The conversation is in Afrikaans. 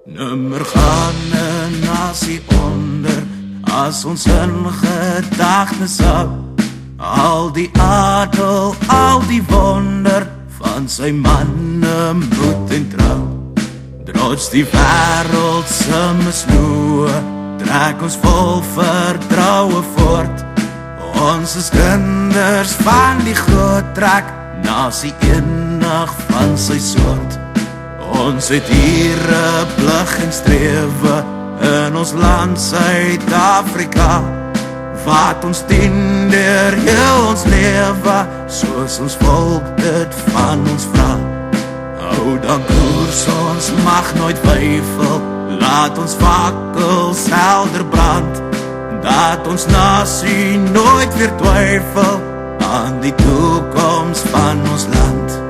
Nimmer gaan 'n nasie onder as ons in gedagtes hou. Al die adel, al die wonder van sy manne moed en trou. Trots die wêreld se misnoë, trek ons vol vertroue voort. Ons is kinders van die groot trek, nasie enig van sy soort. Ons het hier 'n plig en strewe in ons land Suid-Afrika, wat ons dien deur heel ons lewe, soos ons volk dit van ons vra. Hou dan koers, ons mag nooit weifel, laat ons fakkels helder brand, dat ons nasie nooit weer twyfel aan die toekoms van ons land.